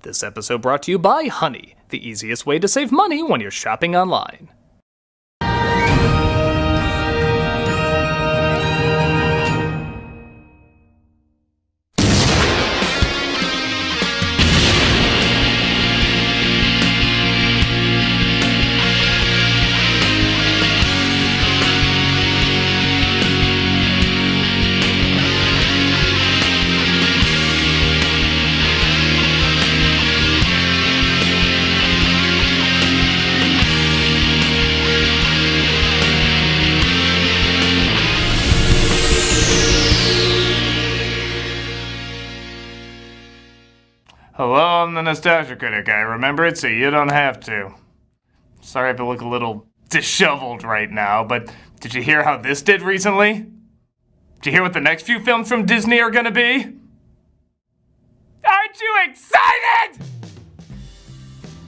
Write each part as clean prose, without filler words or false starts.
This episode brought to you by Honey, the easiest way to save money when you're shopping online. Hello, I'm the Nostalgia Critic. I remember it so you don't have to. Sorry if I look a little disheveled right now, but did you hear how this did recently? Did you hear what the next few films from Disney are gonna be? Aren't you excited?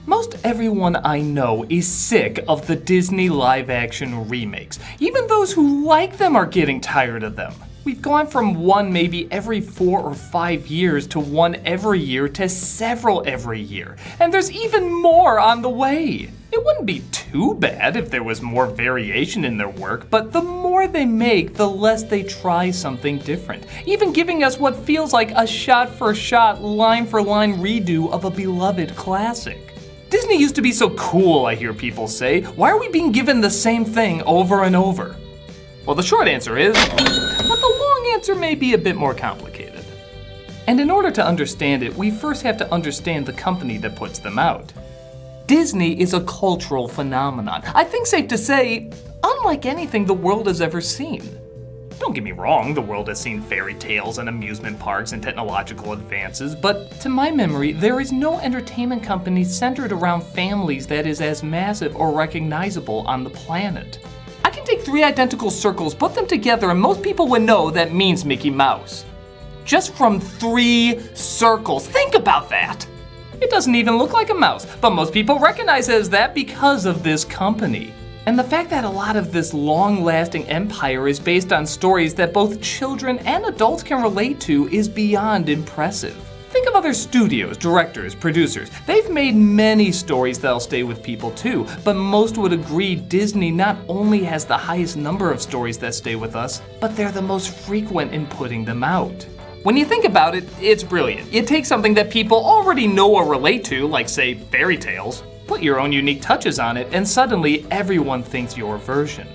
Most everyone I know is sick of the Disney live-action remakes. Even those who like them are getting tired of them. We've gone from one maybe every 4 or 5 years to one every year to several every year. And there's even more on the way. It wouldn't be too bad if there was more variation in their work, but the more they make, the less they try something different. Even giving us what feels like a shot-for-shot, line-for-line redo of a beloved classic. Disney used to be so cool, I hear people say. Why are we being given the same thing over and over? Well, the short answer is, but the long answer may be a bit more complicated. And in order to understand it, we first have to understand the company that puts them out. Disney is a cultural phenomenon. I think safe to say, unlike anything the world has ever seen. Don't get me wrong, the world has seen fairy tales and amusement parks and technological advances, but to my memory, there is no entertainment company centered around families that is as massive or recognizable on the planet. I can take 3 identical circles, put them together, and most people would know that means Mickey Mouse. Just from 3 circles. Think about that! It doesn't even look like a mouse, but most people recognize it as that because of this company. And the fact that a lot of this long-lasting empire is based on stories that both children and adults can relate to is beyond impressive. Think of other studios, directors, producers. They've made many stories that'll stay with people too, but most would agree Disney not only has the highest number of stories that stay with us, but they're the most frequent in putting them out. When you think about it, it's brilliant. You take something that people already know or relate to, like say fairy tales, put your own unique touches on it, and suddenly everyone thinks your version.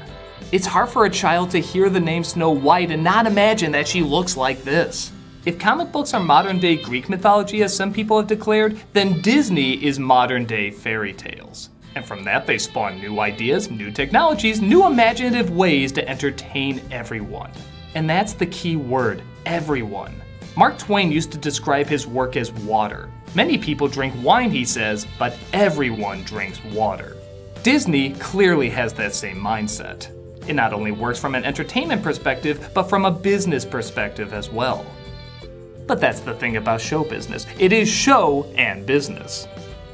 It's hard for a child to hear the name Snow White and not imagine that she looks like this. If comic books are modern-day Greek mythology, as some people have declared, then Disney is modern-day fairy tales. And from that, they spawn new ideas, new technologies, new imaginative ways to entertain everyone. And that's the key word, everyone. Mark Twain used to describe his work as water. Many people drink wine, he says, but everyone drinks water. Disney clearly has that same mindset. It not only works from an entertainment perspective, but from a business perspective as well. But that's the thing about show business. It is show and business.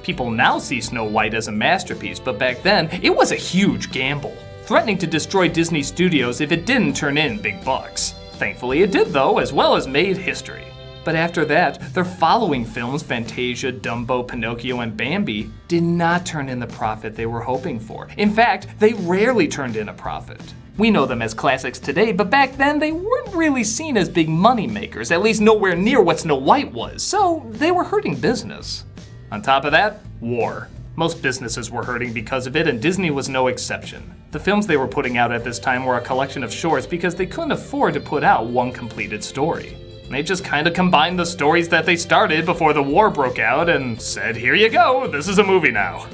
People now see Snow White as a masterpiece, but back then, it was a huge gamble, threatening to destroy Disney Studios if it didn't turn in big bucks. Thankfully it did though, as well as made history. But after that, their following films, Fantasia, Dumbo, Pinocchio, and Bambi, did not turn in the profit they were hoping for. In fact, they rarely turned in a profit. We know them as classics today, but back then they weren't really seen as big money makers, at least nowhere near what Snow White was, so they were hurting business. On top of that, war. Most businesses were hurting because of it, and Disney was no exception. The films they were putting out at this time were a collection of shorts because they couldn't afford to put out one completed story. They just kind of combined the stories that they started before the war broke out and said, here you go, this is a movie now.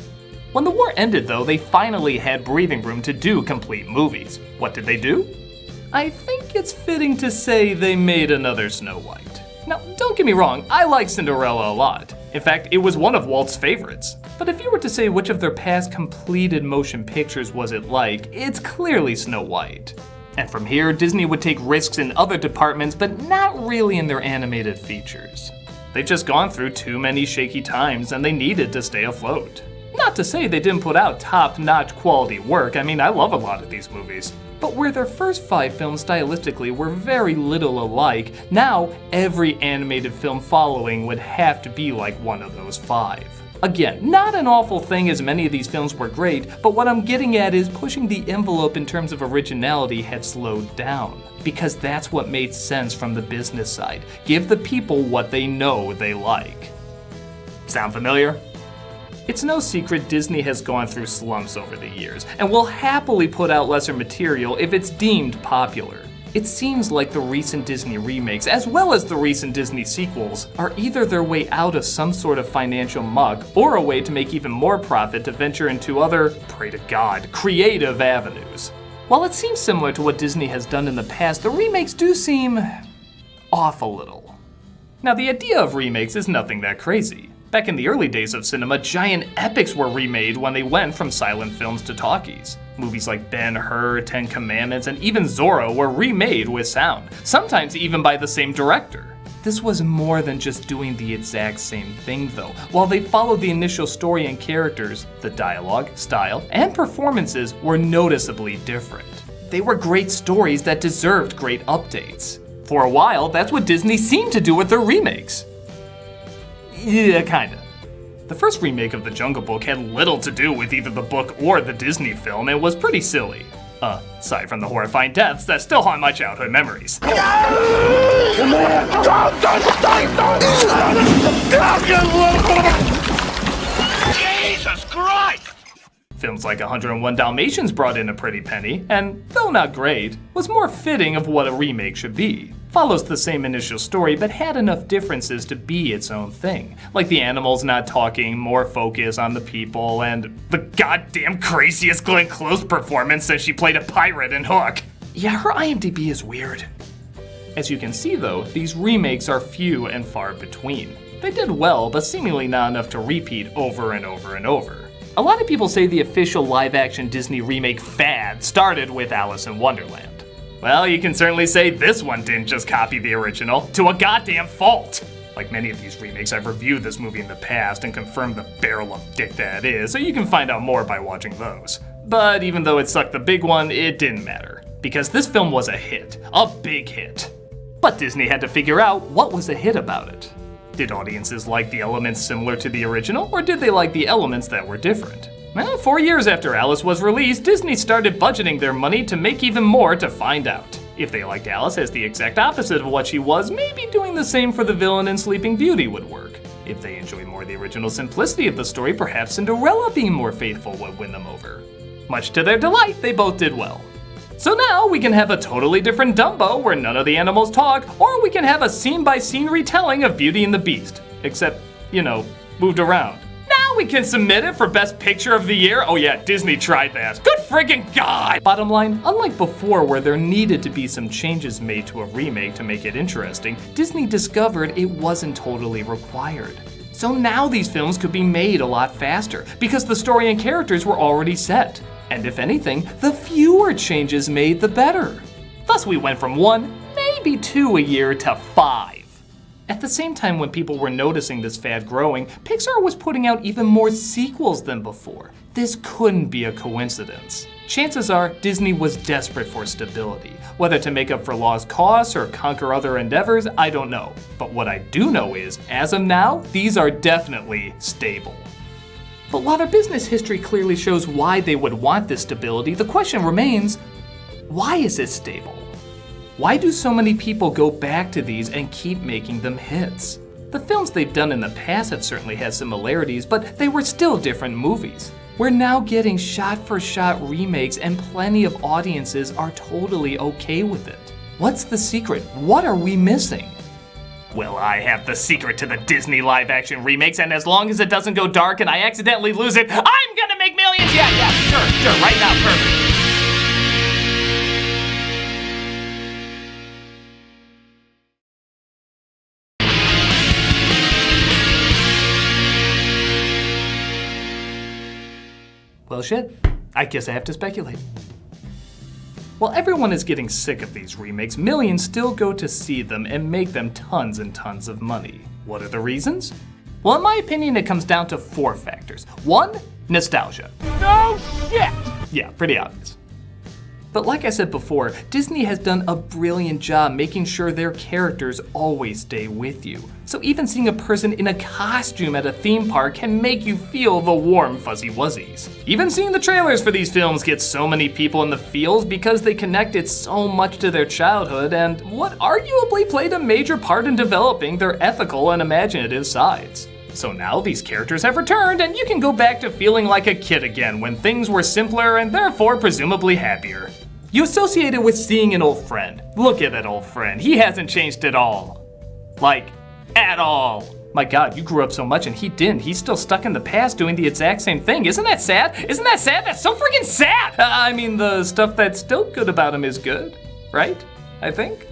When the war ended though, they finally had breathing room to do complete movies. What did they do? I think it's fitting to say they made another Snow White. Now, don't get me wrong, I like Cinderella a lot. In fact, it was one of Walt's favorites. But if you were to say which of their past completed motion pictures was it like, it's clearly Snow White. And from here, Disney would take risks in other departments, but not really in their animated features. They've just gone through too many shaky times and they needed to stay afloat. Not to say they didn't put out top-notch quality work. I mean, I love a lot of these movies. But where their first 5 films stylistically were very little alike, now every animated film following would have to be like one of those 5. Again, not an awful thing as many of these films were great, but what I'm getting at is pushing the envelope in terms of originality had slowed down. Because that's what made sense from the business side. Give the people what they know they like. Sound familiar? It's no secret Disney has gone through slumps over the years, and will happily put out lesser material if it's deemed popular. It seems like the recent Disney remakes, as well as the recent Disney sequels, are either their way out of some sort of financial muck, or a way to make even more profit to venture into other, pray to God, creative avenues. While it seems similar to what Disney has done in the past, the remakes do seem off a little. Now, the idea of remakes is nothing that crazy. Back in the early days of cinema, giant epics were remade when they went from silent films to talkies. Movies like Ben-Hur, 10 Commandments, and even Zorro were remade with sound, sometimes even by the same director. This was more than just doing the exact same thing though. While they followed the initial story and characters, the dialogue, style, and performances were noticeably different. They were great stories that deserved great updates. For a while, that's what Disney seemed to do with their remakes. Yeah, kinda. The first remake of The Jungle Book had little to do with either the book or the Disney film and was pretty silly. Aside from the horrifying deaths that still haunt my childhood memories. Jesus Christ! Films like 101 Dalmatians brought in a pretty penny, and though not great, was more fitting of what a remake should be. Follows the same initial story, but had enough differences to be its own thing. Like the animals not talking, more focus on the people, and the goddamn craziest Glenn Close performance since she played a pirate in Hook. Yeah, her IMDb is weird. As you can see though, these remakes are few and far between. They did well, but seemingly not enough to repeat over and over and over. A lot of people say the official live-action Disney remake fad started with Alice in Wonderland. Well, you can certainly say this one didn't just copy the original, to a goddamn fault. Like many of these remakes, I've reviewed this movie in the past and confirmed the barrel of dick that it is, so you can find out more by watching those. But even though it sucked the big one, it didn't matter. Because this film was a hit. A big hit. But Disney had to figure out what was a hit about it. Did audiences like the elements similar to the original, or did they like the elements that were different? Well, 4 years after Alice was released, Disney started budgeting their money to make even more to find out. If they liked Alice as the exact opposite of what she was, maybe doing the same for the villain in Sleeping Beauty would work. If they enjoyed more the original simplicity of the story, perhaps Cinderella being more faithful would win them over. Much to their delight, they both did well. So now we can have a totally different Dumbo where none of the animals talk, or we can have a scene-by-scene retelling of Beauty and the Beast. Except, moved around. Now we can submit it for Best Picture of the Year. Oh yeah, Disney tried that. Good friggin' God! Bottom line, unlike before where there needed to be some changes made to a remake to make it interesting, Disney discovered it wasn't totally required. So now these films could be made a lot faster because the story and characters were already set. And if anything, the fewer changes made, the better. Thus we went from 1, maybe 2 a year to 5. At the same time when people were noticing this fad growing, Pixar was putting out even more sequels than before. This couldn't be a coincidence. Chances are Disney was desperate for stability. Whether to make up for lost costs or conquer other endeavors, I don't know. But what I do know is, as of now, these are definitely stable. But while their business history clearly shows why they would want this stability, the question remains, why is it stable? Why do so many people go back to these and keep making them hits? The films they've done in the past have certainly had similarities, but they were still different movies. We're now getting shot-for-shot remakes and plenty of audiences are totally okay with it. What's the secret? What are we missing? Well, I have the secret to the Disney live-action remakes, and as long as it doesn't go dark and I accidentally lose it, I'm gonna make millions! Yeah, sure, right now, perfect. Well, shit, I guess I have to speculate. While everyone is getting sick of these remakes, millions still go to see them and make them tons and tons of money. What are the reasons? Well, in my opinion, it comes down to 4 factors. 1, nostalgia. No shit! Yeah, pretty obvious. But like I said before, Disney has done a brilliant job making sure their characters always stay with you. So even seeing a person in a costume at a theme park can make you feel the warm fuzzy wuzzies. Even seeing the trailers for these films gets so many people in the feels because they connected so much to their childhood and what arguably played a major part in developing their ethical and imaginative sides. So now these characters have returned and you can go back to feeling like a kid again when things were simpler and therefore presumably happier. You associate it with seeing an old friend. Look at that old friend, he hasn't changed at all. Like, at all. My God, you grew up so much and he didn't. He's still stuck in the past doing the exact same thing. Isn't that sad? Isn't that sad? That's so freaking sad! I mean, the stuff that's still good about him is good, right? I think?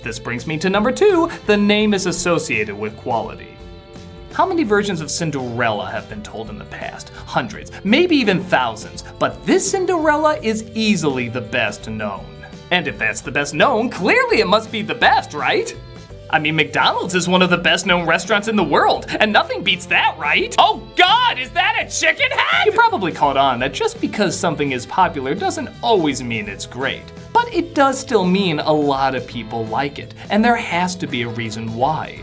This brings me to number 2, the name is associated with quality. How many versions of Cinderella have been told in the past? Hundreds, maybe even thousands, but this Cinderella is easily the best known. And if that's the best known, clearly it must be the best, right? I mean, McDonald's is one of the best known restaurants in the world, and nothing beats that, right? Oh God, is that a chicken head? You probably caught on that just because something is popular doesn't always mean it's great. But it does still mean a lot of people like it, and there has to be a reason why.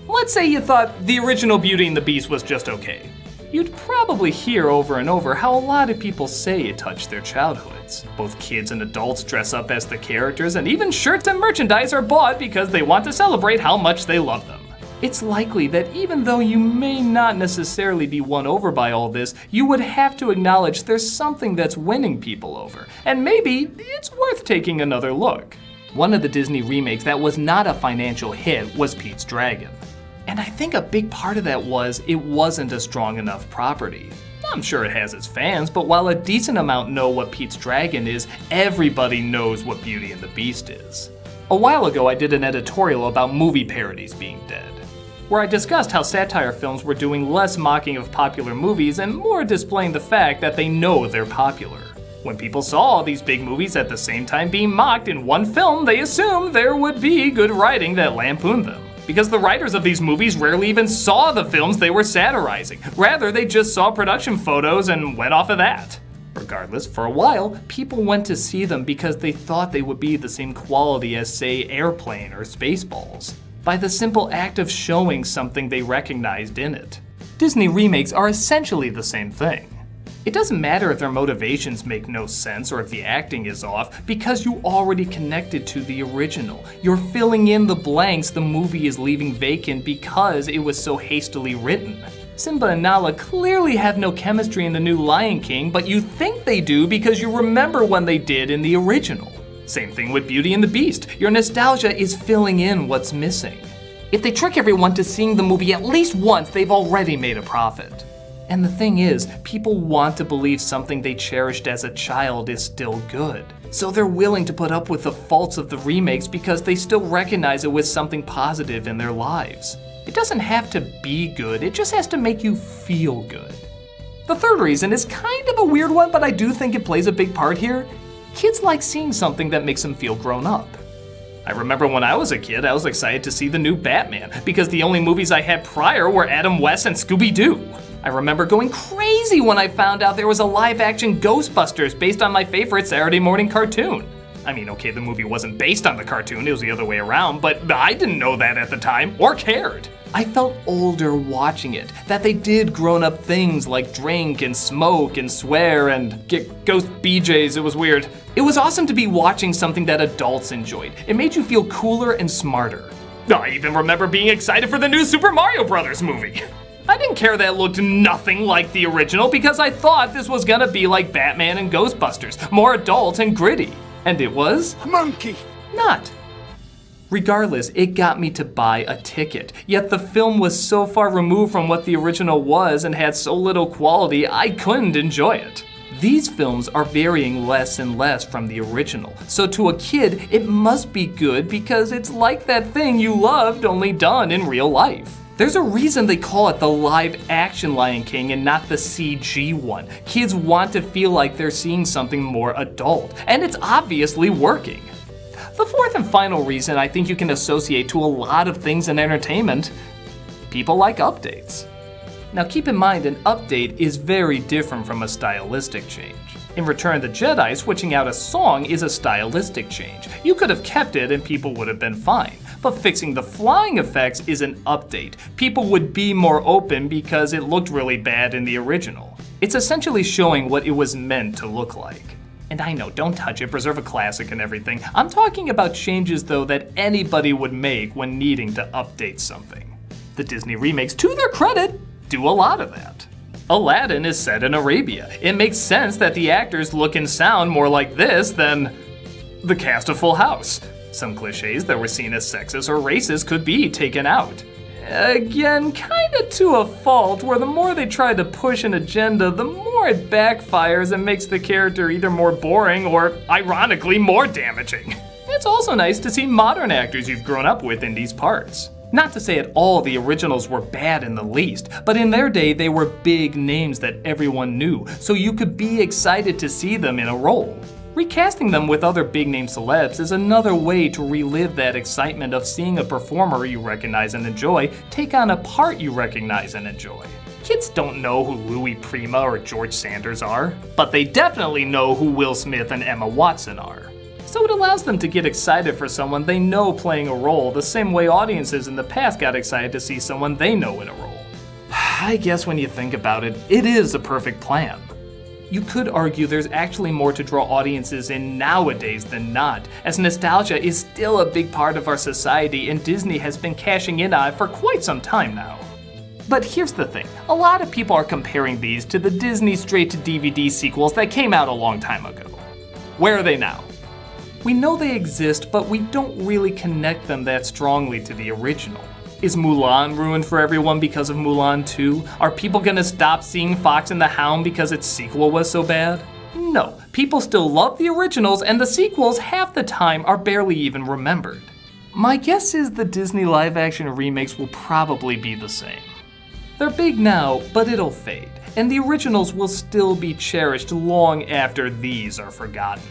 Let's say you thought the original Beauty and the Beast was just okay. You'd probably hear over and over how a lot of people say it touched their childhoods. Both kids and adults dress up as the characters, and even shirts and merchandise are bought because they want to celebrate how much they love them. It's likely that even though you may not necessarily be won over by all this, you would have to acknowledge there's something that's winning people over, and maybe it's worth taking another look. One of the Disney remakes that was not a financial hit was Pete's Dragon. And I think a big part of that was it wasn't a strong enough property. I'm sure it has its fans, but while a decent amount know what Pete's Dragon is, everybody knows what Beauty and the Beast is. A while ago, I did an editorial about movie parodies being dead, where I discussed how satire films were doing less mocking of popular movies and more displaying the fact that they know they're popular. When people saw all these big movies at the same time being mocked in one film, they assumed there would be good writing that lampooned them. Because the writers of these movies rarely even saw the films they were satirizing. Rather, they just saw production photos and went off of that. Regardless, for a while, people went to see them because they thought they would be the same quality as, say, Airplane or Spaceballs, by the simple act of showing something they recognized in it. Disney remakes are essentially the same thing. It doesn't matter if their motivations make no sense or if the acting is off, because you already connected to the original. You're filling in the blanks the movie is leaving vacant because it was so hastily written. Simba and Nala clearly have no chemistry in the new Lion King, but you think they do because you remember when they did in the original. Same thing with Beauty and the Beast. Your nostalgia is filling in what's missing. If they trick everyone to seeing the movie at least once, they've already made a profit. And the thing is, people want to believe something they cherished as a child is still good. So they're willing to put up with the faults of the remakes because they still recognize it with something positive in their lives. It doesn't have to be good, it just has to make you feel good. The third reason is kind of a weird one, but I do think it plays a big part here. Kids like seeing something that makes them feel grown up. I remember when I was a kid, I was excited to see the new Batman, because the only movies I had prior were Adam West and Scooby-Doo. I remember going crazy when I found out there was a live-action Ghostbusters based on my favorite Saturday morning cartoon. I mean, okay, the movie wasn't based on the cartoon, it was the other way around, but I didn't know that at the time, or cared. I felt older watching it, that they did grown-up things like drink and smoke and swear and get ghost BJs, it was weird. It was awesome to be watching something that adults enjoyed. It made you feel cooler and smarter. I even remember being excited for the new Super Mario Bros. Movie. I didn't care that it looked nothing like the original because I thought this was gonna be like Batman and Ghostbusters, more adult and gritty. And it was? Monkey! Not. Regardless, it got me to buy a ticket, yet the film was so far removed from what the original was and had so little quality, I couldn't enjoy it. These films are varying less and less from the original, so to a kid, it must be good because it's like that thing you loved only done in real life. There's a reason they call it the live-action Lion King and not the CG one. Kids want to feel like they're seeing something more adult, and it's obviously working. The fourth and final reason I think you can associate to a lot of things in entertainment, people like updates. Now keep in mind, an update is very different from a stylistic change. In Return of the Jedi, switching out a song is a stylistic change. You could have kept it and people would have been fine. But fixing the flying effects is an update. People would be more open because it looked really bad in the original. It's essentially showing what it was meant to look like. And I know, don't touch it, preserve a classic and everything. I'm talking about changes though that anybody would make when needing to update something. The Disney remakes, to their credit, do a lot of that. Aladdin is set in Arabia. It makes sense that the actors look and sound more like this than the cast of Full House. Some cliches that were seen as sexist or racist could be taken out. Again, kinda to a fault, where the more they try to push an agenda, the more it backfires and makes the character either more boring or, ironically, more damaging. It's also nice to see modern actors you've grown up with in these parts. Not to say at all the originals were bad in the least, but in their day they were big names that everyone knew, so you could be excited to see them in a role. Recasting them with other big name celebs is another way to relive that excitement of seeing a performer you recognize and enjoy take on a part you recognize and enjoy. Kids don't know who Louis Prima or George Sanders are, but they definitely know who Will Smith and Emma Watson are. So it allows them to get excited for someone they know playing a role the same way audiences in the past got excited to see someone they know in a role. I guess when you think about it, it is a perfect plan. You could argue there's actually more to draw audiences in nowadays than not, as nostalgia is still a big part of our society and Disney has been cashing in on it for quite some time now. But here's the thing, a lot of people are comparing these to the Disney straight-to-DVD sequels that came out a long time ago. Where are they now? We know they exist, but we don't really connect them that strongly to the original. Is Mulan ruined for everyone because of Mulan 2? Are people gonna stop seeing Fox and the Hound because its sequel was so bad? No, people still love the originals and the sequels half the time are barely even remembered. My guess is the Disney live-action remakes will probably be the same. They're big now, but it'll fade, and the originals will still be cherished long after these are forgotten.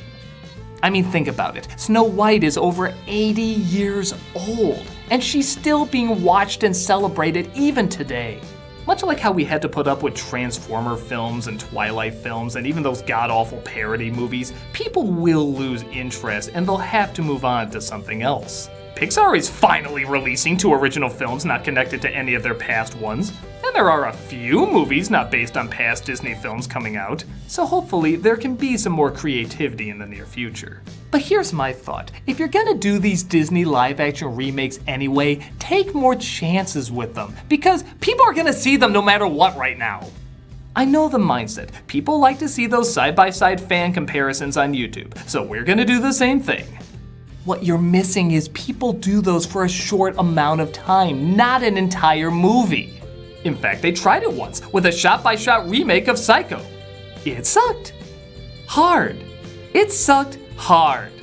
I mean, think about it. Snow White is over 80 years old, and she's still being watched and celebrated even today. Much like how we had to put up with Transformer films and Twilight films and even those god-awful parody movies, people will lose interest and they'll have to move on to something else. Pixar is finally releasing 2 original films not connected to any of their past ones, and there are a few movies not based on past Disney films coming out, so hopefully there can be some more creativity in the near future. But here's my thought, if you're gonna do these Disney live-action remakes anyway, take more chances with them, because people are gonna see them no matter what right now. I know the mindset, people like to see those side-by-side fan comparisons on YouTube, so we're gonna do the same thing. What you're missing is people do those for a short amount of time, not an entire movie. In fact, they tried it once with a shot-by-shot remake of Psycho. It sucked. Hard. It sucked hard.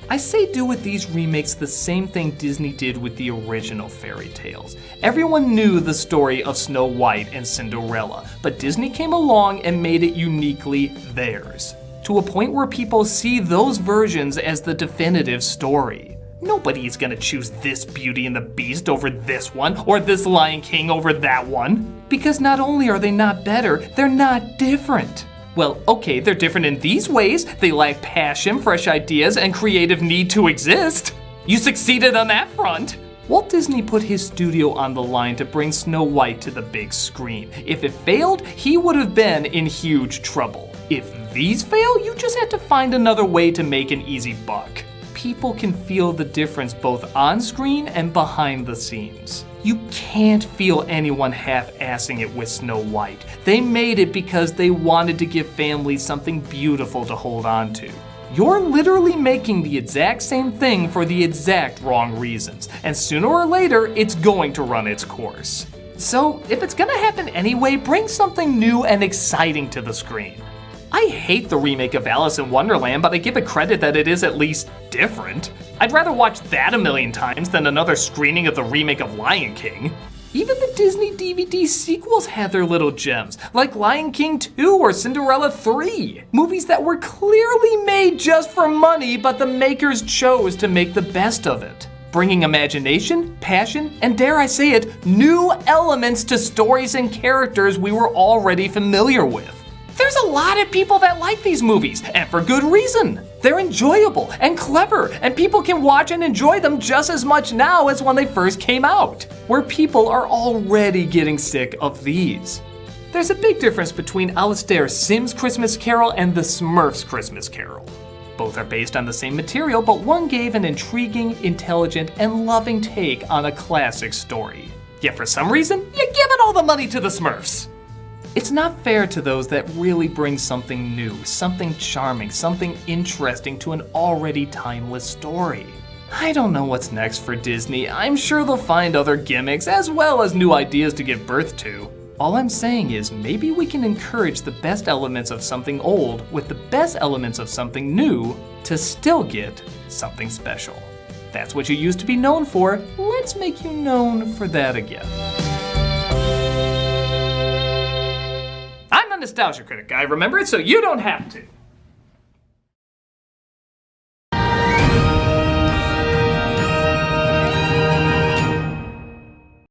I say do with these remakes the same thing Disney did with the original fairy tales. Everyone knew the story of Snow White and Cinderella, but Disney came along and made it uniquely theirs, to a point where people see those versions as the definitive story. Nobody's gonna choose this Beauty and the Beast over this one, or this Lion King over that one. Because not only are they not better, they're not different. Well, okay, they're different in these ways. They lack passion, fresh ideas, and creative need to exist. You succeeded on that front. Walt Disney put his studio on the line to bring Snow White to the big screen. If it failed, he would have been in huge trouble. If these fail, you just have to find another way to make an easy buck. People can feel the difference both on screen and behind the scenes. You can't feel anyone half-assing it with Snow White. They made it because they wanted to give families something beautiful to hold on to. You're literally making the exact same thing for the exact wrong reasons, and sooner or later, it's going to run its course. So, if it's gonna happen anyway, bring something new and exciting to the screen. I hate the remake of Alice in Wonderland, but I give it credit that it is at least different. I'd rather watch that a million times than another screening of the remake of Lion King. Even the Disney DVD sequels had their little gems, like Lion King 2 or Cinderella 3. Movies that were clearly made just for money, but the makers chose to make the best of it. bringing imagination, passion, and dare I say it, new elements to stories and characters we were already familiar with. There's a lot of people that like these movies, and for good reason. They're enjoyable and clever, and people can watch and enjoy them just as much now as when they first came out, where people are already getting sick of these. There's a big difference between Alistair's Sim's Christmas Carol and the Smurfs' Christmas Carol. Both are based on the same material, but one gave an intriguing, intelligent, and loving take on a classic story. Yet for some reason, you're giving all the money to the Smurfs. It's not fair to those that really bring something new, something charming, something interesting to an already timeless story. I don't know what's next for Disney. I'm sure they'll find other gimmicks as well as new ideas to give birth to. All I'm saying is maybe we can encourage the best elements of something old with the best elements of something new to still get something special. That's what you used to be known for. Let's make you known for that again. I'm the nostalgia critic guy, remember it, so you don't have to.